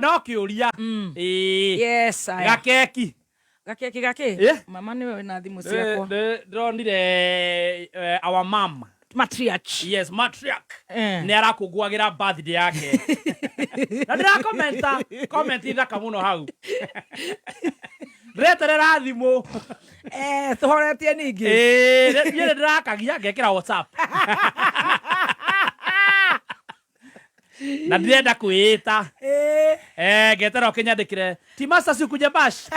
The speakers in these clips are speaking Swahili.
no kiuria yes gakeki mama niwe na thimu ciakwa ndronire our mom matriarch yes matriarch ni arakungwagira birthday yake na ndira comment ithaka muno hau reterera thimu thoretie ningi niĩ ndirakagia ngekĩra WhatsApp na ndirenda kwĩĩta ngetera ũkĩnyandĩkĩre ti master sikuje bash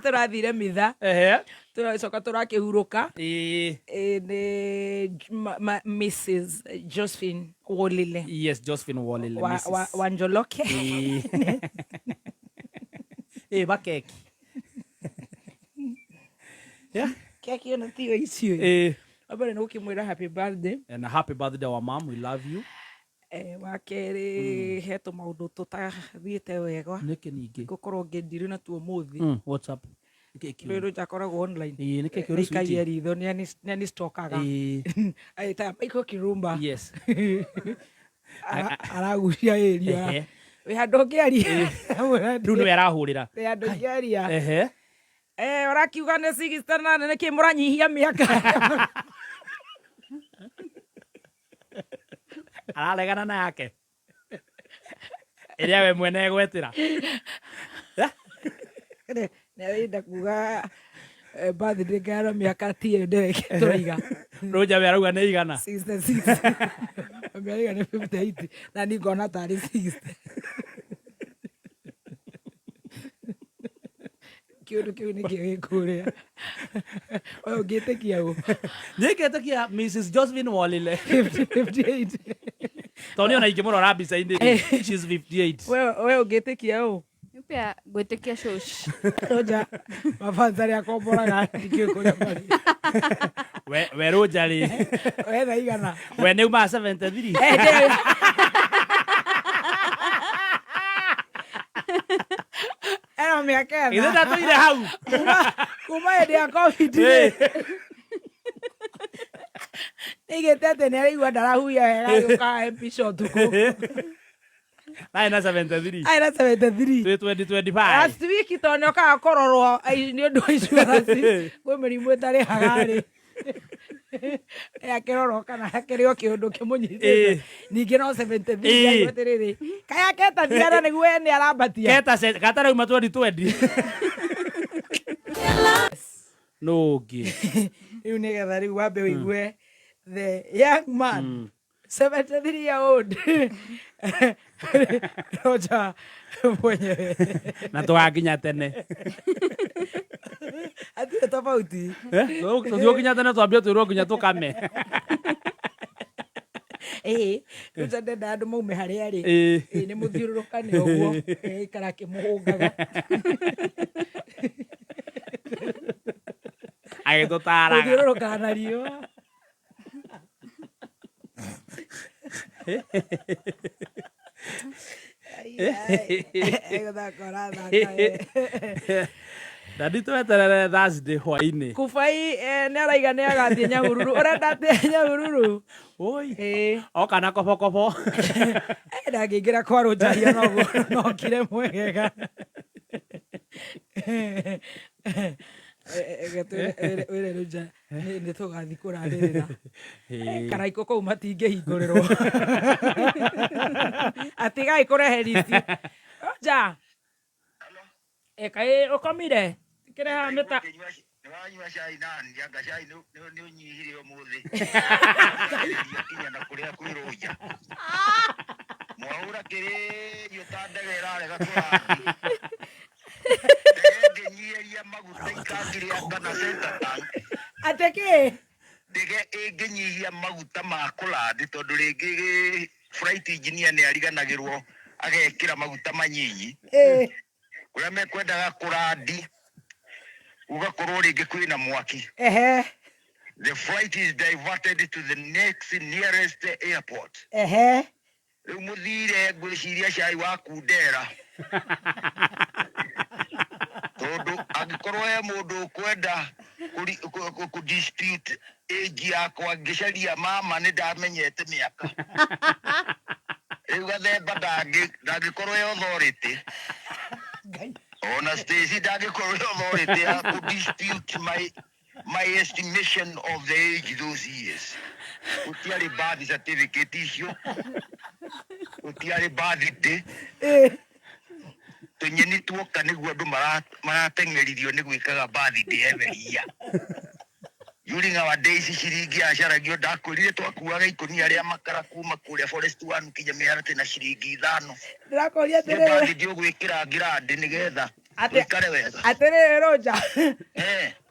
tũrathire mitha tũracoka tũrakĩhurũka nĩ Mrs. Josephine Wolile. Yes, Josephine Wolile Wanjoloke bakeki keki ona tiyo icio abere nĩ gũkĩmwĩra happy birthday and happy birthday our mom, we love you. Wakerĩ he tũmaũndũ tũtathiĩte wega nĩkĩ ningĩ ngũkorwo ngĩndirĩ na tuo mũthĩ WhatsApp rĩrũ njakoragwo online nĩkĩ kĩũru ikagia ritho nĩ stokaga aita Michael Kirumba yes aragucia area we handũ ngĩaria rĩu nĩwe arahũrĩra handũ ngĩaria ũrakiuga nĩ 68 nĩkĩ mũranyihia mĩaka araregana na yake ĩrĩa we mwene gwetĩra nĩarenda kuga birthday ngara mĩaka tiyo ndereke tũraiga Roja we arauga nĩ igana 66 mĩaka nĩ 58 na ni ngona tarĩ 60 kiũndũ kĩu nĩkĩo gĩkũrĩa ũyũ ũngĩtĩkia ũ nĩngĩtĩkia Mrs. Josephine Wolile 58 tondũ ona ingĩmũrora mbica-inĩ she's 58 we ũngĩtĩkia ũ pia gwĩtĩkia shosh Roja mafansa rĩa komboraga ndikĩũĩ kũrĩa marĩ we Roja rĩ we thaa igana we nĩ uma 73 eno mĩaka ithe ndatũire hau kuma hĩndĩ ya covid nĩigĩte atĩ nĩaraigua ndarahuia wega gĩũkaga episode ũtukũ naĩ na 73 aĩ na 73 twĩ 2025 last week tondũ nĩokaga kũrorwo nĩ ũndũ wa insurance kwĩ mĩrimũ ĩtarĩhaga-rĩ akĩrorwo kana akĩrĩ o kĩũndũ kĩmũnyitĩte ningĩ no 73 atĩrĩrĩ kaya keta thiara nĩguo we nĩ arambatia gatarauma 2020 nũngĩ rĩu nĩgetha rĩu wambe wĩigue the young man 73 year old Roja mwenyewe na tũgakinya tene atirĩ tofauti tũthiũ nginya tene twambie twĩrwo nginya tũkame rĩu ndenda andũ maume harĩa rĩ nĩ mũthiũrũrũkane ũguo ikara kĩmũhũngaga agĩtũtaraga mũthiũrũrũkaga na riũa Dadi tweterere Thursday hwainĩ Kubai nĩ araiga nĩ agathiĩ Nyahururu ũrenda atĩ Nyahururu oi oka na kobokobo ndangĩingĩra kwa Rojaria no kire mwegega wĩre Roja nĩ tũgathiĩ kũrarĩrĩra karaiko kũu matingĩhingũrĩrwo atigai kũrehe riti Roja kaĩ ũkomire kĩreha mĩta Nĩwanyua cai na ndianga cai nĩ ũnyihire ũmũthĩ kinya na kũrĩa kwĩrũja mwahũra kĩrĩrio ta ndege ĩrarega kũrathi ndĩngĩnyiheria maguta ikangĩrĩa kana center tank atĩ ndege ĩngĩnyihia maguta ma kũrathi tondũ rĩngĩ flight engineer nĩ ariganagĩrwo agekĩra maguta manyinyi ũrĩa mekwendaga kũrandi ugakorwo rĩngĩ kwĩna mwaki the flight is diverted to the next nearest airport rĩu mũthire ngwĩciria cai wa kundera tondũ angĩkorwo he mũndũ ũkwenda kũdispute age yakwa ngĩcaria mama nĩ ndamenyete mĩaka Riu gathemba ndangĩkorwo e authority. Ona Stacy ndangĩkorwo e authority ya to dispute my estimation of the age those years. Utiari birth certificate icio. Utiari birthday. Tunyeni tuoka nĩguo andũ marateng'erithio nĩ gwĩkaga birthday every year. During our days ciringi acaragio ndakwĩrire twakuaga ikonia rĩa makara kuma kũrĩa Forest One kinya Mĩharatĩ na ciringi 5. Ndĩrakoria atĩrĩrĩ. Birthday ũgwĩkĩra ngirandi nĩgetha wĩkare wega. Atĩrĩrĩ Roja.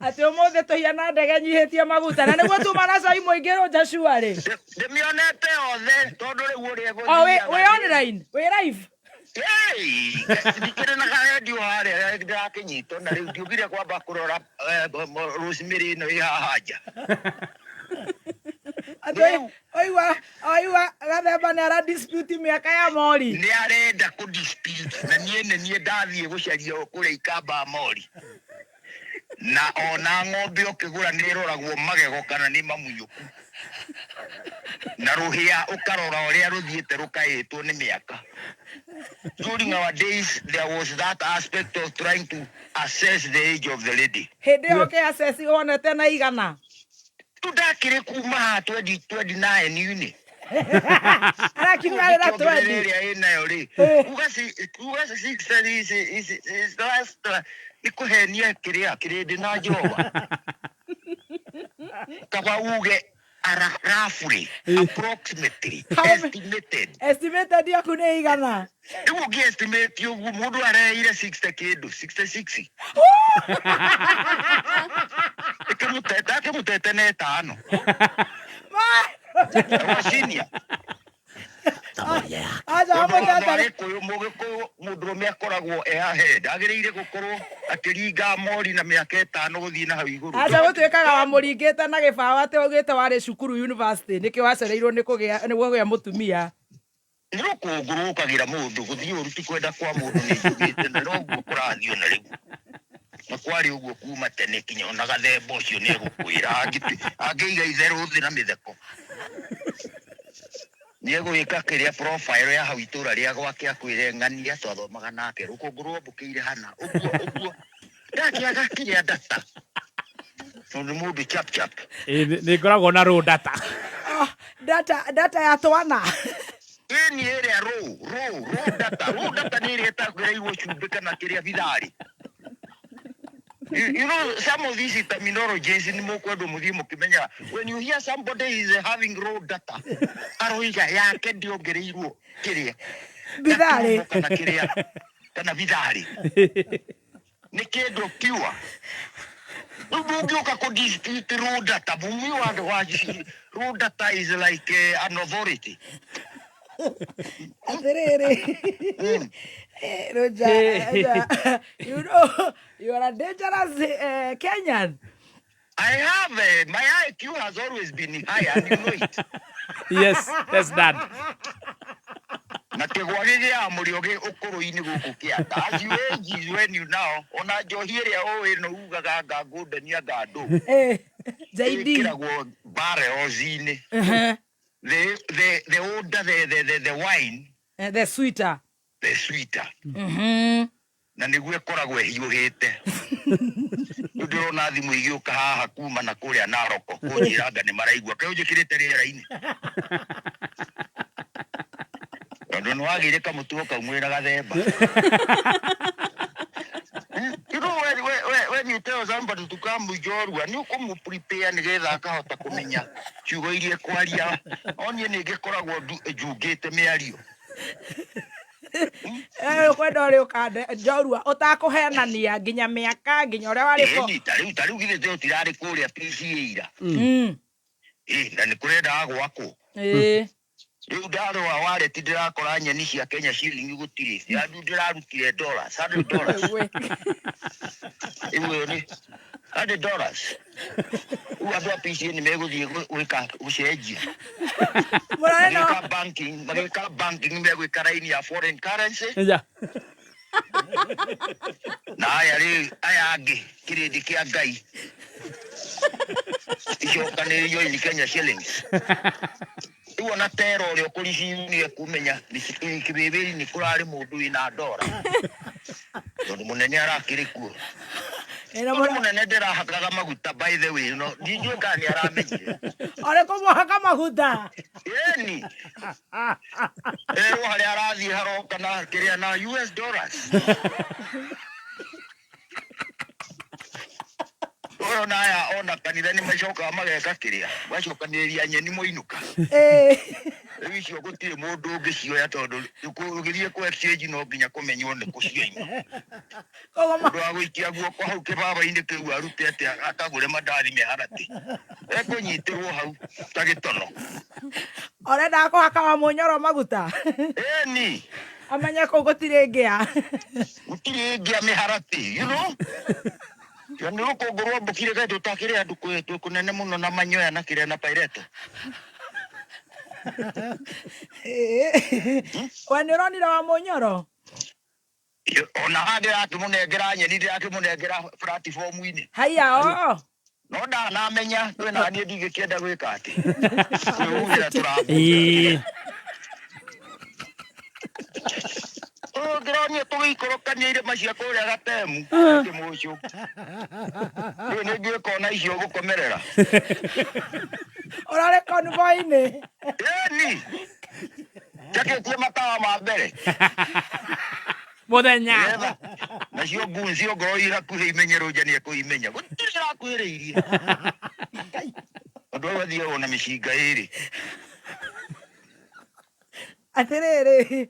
Atĩ ũmũthĩ tũhiana ndege nyihĩtie maguta na nĩguo tuma na cai mũingĩ Roja cuarĩ. Ndĩmĩonete yothe tondũ rĩu ũrĩa egũthiĩ. Wĩ online? Wĩ live? Ndikĩrĩ na karedio harĩa ndĩrakĩnyitwo na rĩu ndiugire kwamba kũrora Rosemary ĩno ĩ haha nja. Oiwa Gathemba nĩ ara dispute mĩaka ya Mori. Nĩ arenda kũ dispute na niĩ ndathiĩ gũcaria kũrĩa Ikamba Mori. Na ona ng'ombe ũkĩgũra nĩ ĩroragwo magego kana nĩ mamunyũku. Na rũhĩa ũkarora ũrĩa rũthiĩte rũkaĩtwo nĩ mĩaka. During our days, there was that aspect of trying to assess the age of the lady. Hĩndĩ ĩyo ũkĩ-assess wonete na igana. Ndakĩrĩ kuma 2029 yuni. Arakiuga 20. Ĩrĩa ĩnayo rĩ. Kuga 60 is last nĩ kũhenia kĩrĩndĩ na njoba. Kaba uge roughly, approximately, estimated yaku nĩ igana. Rĩu ũngĩ-estimate ũguo mũndũ areire 60 kĩndũ 66. Akĩmũtete na 5. Senior. Mũndũrũme akoragwo e ahead agĩrĩire gũkorwo akĩringa Mori na mĩaka 5 gũthiĩ na hau igũrũ. Aca gũtuĩkaga wa mũringĩte na gĩbaũ atĩ ũgĩte warĩ cukuru university nĩkĩo wacereirwo nĩ kũgĩa mũtumia. Nĩ rũkũngũrũkagĩra mũndũ gũthiĩ ũru ti kwenda kwa mũndũ nĩ njugĩte na noguo kũrathiĩ ona rĩu. Na kwarĩ ũguo kuma tene kinya ona Gathemba ũcio nĩ egũkwĩra angĩiga itherũ thĩ na mĩtheko. Nĩ egũgĩka kĩrĩa profile ya hau itũra rĩa gwake akwĩre ng'ania twathomaga nake rũkũngũ rwambũkĩire hana ũguo ndakĩaga kĩrĩa data. Tondũ mũndũ chap. Nĩ ngoragwo na raw data. Data ya twana. Ni ĩrĩa raw data. Raw data nĩ ĩrĩa ĩtakwĩrĩirwo cumbĩ kana kĩrĩa bitharĩ. You know, some of these terminologies in Mokwado Mudimu Kimenya, when you hear somebody is having raw data, Aroiga, yake ndio ngĩrĩirwo kĩrĩa. Bitharĩ. Kana bitharĩ. Nĩ kĩndũ pure. Ũngĩũka kũ dispute raw data, bumi wa raw data is like an authority. Roja, you know, you are a dangerous Kenyan. I have, my IQ has always been high, and you know it. Yes, Dad. Na kĩgwagĩgĩa mũrĩoge ũkũrũ-inĩ gũkũ kĩanda. As you age is when you now, ona njohi ĩrĩa ũĩ no ugaga ngangũndania ngandũ. Zaidi. Ĩkĩragwo barrels-inĩ. The older the wine, the sweeter. The sweeter. Na nĩguo ĩkoragwo ĩhiũhĩte. Ndĩrona thimũ igĩũka haha kuma na kũrĩa Naroko kũnjĩra anga nĩ maraigua kaĩ ũnjĩkĩrĩte rĩera-inĩ. Tondũ nĩ wagĩire kamũtugo kaumwĩra Gathemba. You know, when you tell somebody to come with Jorua, nĩ ũkũmũ-prepare nĩgetha akahota kũmenya ciugo iria kwaria. Onye nĩ ngĩkoragwo njungĩte mĩario. Kwenda ũrĩ ũkande Jorua ũtakũhenania nginya mĩaka nginya ũrĩa warĩ ko. Tarĩu githĩ ũtirarĩ kũrĩa PCA ira. Na nĩ kũrendaga gwakwo. Rĩu ndarũa wareti ndĩrakora nyeni cia Kenya ciringi gũtirĩ. Yandu ndĩrarutire dollars, $100. Iwe nĩ $100. Rĩu andũ a PCA nĩ megũthiĩ gwĩka gũcenjia. Magĩka banking megwĩka raini ya foreign currency. Na aya angĩ kĩrĩndĩ kĩa Ngai. Icokanĩrĩrio in Kenya shillings. Riu ona tero ri okurici ni kumenya ni kibebe ni kurari mundu ina ndora. Tondu munene arakiri kuo. Munene ndirahakaga maguta by the way no ndijue kani aramenyire. Ore ko mohaka maguta. Yeni. Hali arathi haroka na kiria na US dollars. Ona kanitha ni macoka mageka kiria macokaniria nyeni muinuka icio gutire mundu ungicioya tondu ugirie ku exchange no nginya kumenywo ni kucioima mundu wa guikia guoko hau kibaba-ini kiu arute ati akagure mandari miharati ekunyitirwo hau tagitono orenda kuhaka wa munyoro maguta ni amenya ko gutire ngia miharati you know. Yani uko ngorwa mbukire ga tutakire andu kwetu kunene muno na manyoya na kire na pirate. Wanironira wa munyoro? Ona hande atumunengera nyeni ndi atumunengera platform ini. Haya o. No nda na menya twe na nie ndigikenda gwika ati. Ugira turabu. Grania tugikorokania ire macia kuria gatemu kimucu ni ngie kona icio gukomerera orare konvoini ni jaketie matawa ma mbere muthenya nacio nguncio ngoro irakuhi imenyero njanie kuimenya gutira kuiriirie andu athie ona micinga iri atiriri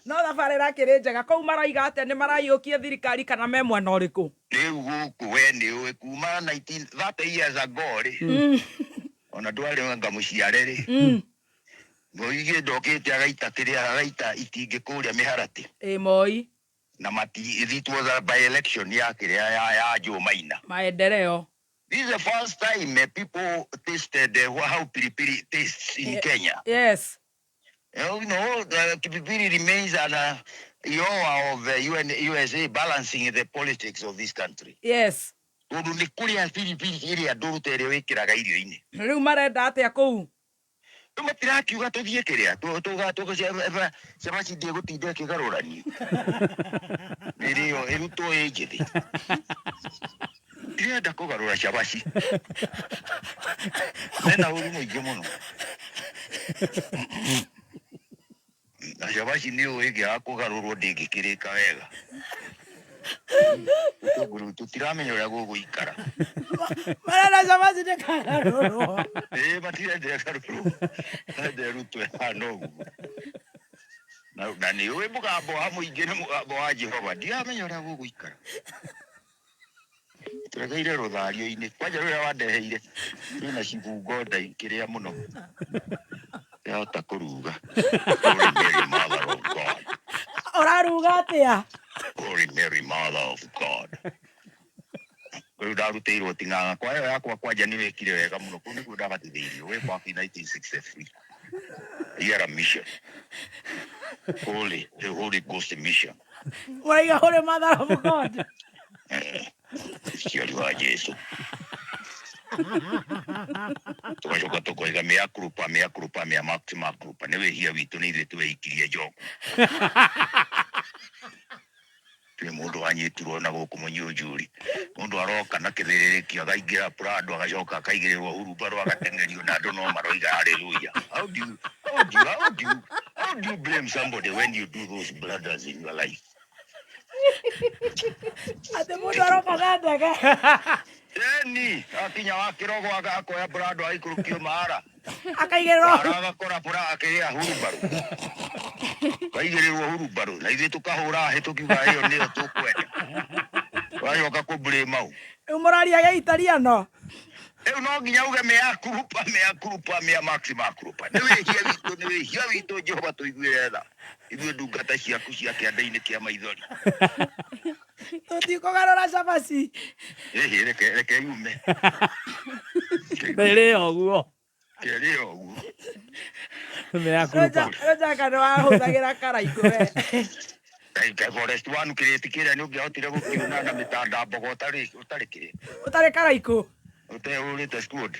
no thabarä rakä njega kou maraiga atä nä maraiåkie thirikari kana me mwena å rä kå rä u gå kå we nä å kuma 30 years ago rä ona ndwarä nga må ciare rä ngoigä ndokä te agaita kä rä a agaita itingä kå rä a mä haratä ä moi na it was a by election ya kä rä a ya Joe Maina maendeleo. This is the first time people tasted how pilipili tastes in Kenya. Yes. You know, Kipipiri remains an IOA of USA balancing the politics of this country. Yes. Tondu ni kuria Pilipiri iria ndurute ire wikiraga irio-ini. Riu marenda atia kou? Matirakiuga tuthie kiria cabaci ndie gutinda kigarurani. Nirio irutwo injithi. Ndirenda kugarura cabaci. Nena uri muingi muno. Na cabaci nä å ä ngä aga kå garå rwo ndä ngä kä rä ka wega tå tiramenya å rä a gå gå ikara marenda cabaci nä kagarå rwo matirende garå rwo nderutwe hana å guo na nä å ä må gambo wa må ingä nä må gambo wa Jehova ndiramenya å rä a gå gå ikara tå regeire rå thario-inä kwanja rå rä a wandeheire rä na cibungo ndai kä rä a må no yahota kuruga Holy Mary Mother of God. Oraruga atia? Holy Mary Mother of God. Riu ndarutirwo ting'ang'a kwa yo yakwa kwanja ni wikire wega muno kuu niguo ndabatithirio we kwa 1963 you are a mission the Holy Ghost mission Waiga Holy Mother of God ciari wa Jesu tugacoka tukoiga mea kurupa mea maxima kurupa nä wä hia witå nä ithuä tå weikirie njogu twä må ndå wanyitirwo na gå kå må nyi njuri må ndå aroka na kä thä rä rä kio akaingä ra prado agacoka akaigä rä rwo hurumbarå agatengerio na andå no maroiga haleluya how do you blame somebody when you do those brothers in your life atä må ndå aroka na ndege ni akinya wa kirogo agakoya brado aikurukio mahara akaigĩrĩrwo agakora pura akiria hurubaru kaigĩrĩrwo hurubaru na ithuĩ tukahũra hĩ tukiuga ĩyo nĩyo tukwenda wacoka kũmbũrĩ mau rĩu mũraria gĩitariano rĩu no nginya uge mea kurupa mea maxima kurupa nĩ wĩhia witũ Jehova tũiguĩre tha ithuĩ ndungata ciaku cia kĩanda-inĩ kĩa maithori tũtikũgarũra cabaci reke yume rĩrĩ ũguo kĩrĩ ũguo rũjaka nĩ wahũthagĩra karaikũ we Forest One kireti kĩrĩa nĩ ũngĩahotire gũkiuna na mĩtanda mbogo ũtarĩ kĩrĩ ũtarĩ karaikũ ũrĩte squad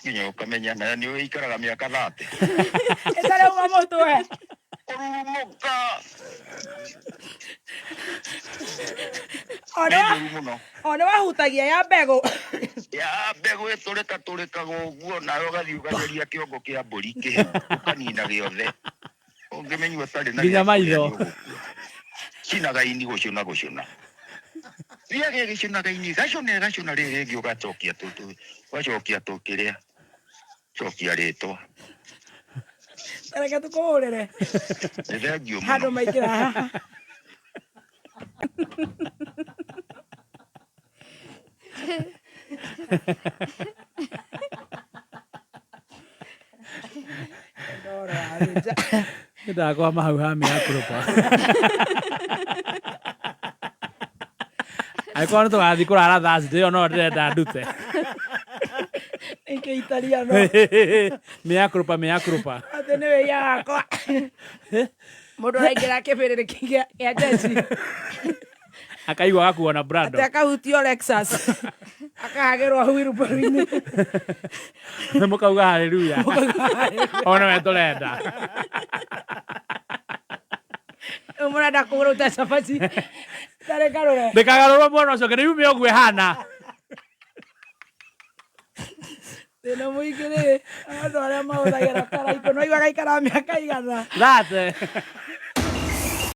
nginya ukamenya na ni uikaraga miaka 30 Etare uga mutwe urumuka ona wahutagia ya mbegu turekaga uguo nayo gathi ugatheria kiongo kia mburi kanina giothe ungimenyua tari na nginya maitho cinaga ini gucuna ria gicinaga ini gacuna riri ugacokia tutu wacokia tukiria cokia ritwa reke tukuhurire handu maikira haha ndakwa mahau ha mĩakũrũpa angĩkorwo nĩ tũgathiĩ kũrara Thursday ĩyo no ndĩrenda ndute Italia no mĩakũrũpa atĩ nĩ wĩia wakwa mũndũ araingĩra kĩbĩrĩrĩ kĩa jeshi akaigua gakuo na Brando atĩ akahutio Lexus akahagĩrwo wheelbarrow-inĩ mũkauga haleluya ona we tũrenda mũrenda kũruta cabaci tarĩ karũre ndĩkagarũrwo mwena ũcio kĩrĩ yume ũguo ĩhana thĩna mũingĩ rĩ andũ arĩa mahũthagĩra karaiko no igaikara mĩaka igana that